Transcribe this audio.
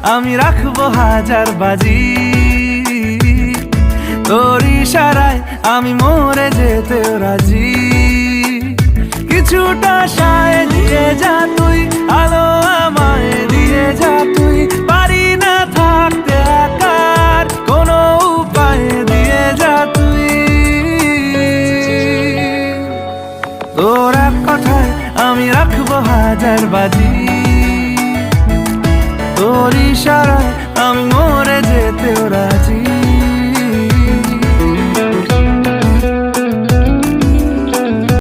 আমি রাখবো হাজার বাজি। তোর ইশারায় আমি মরে যেতেও রাজি। কিছুটা সায় দিয়ে যা তুই, আলো আমায় দিয়ে যা তুই। পারি না থাকতে একার কোনো উপায় দিয়ে যা তুই। তোর এক কথায় আমি রাখবো হাজার বাজি। তোর ইশারা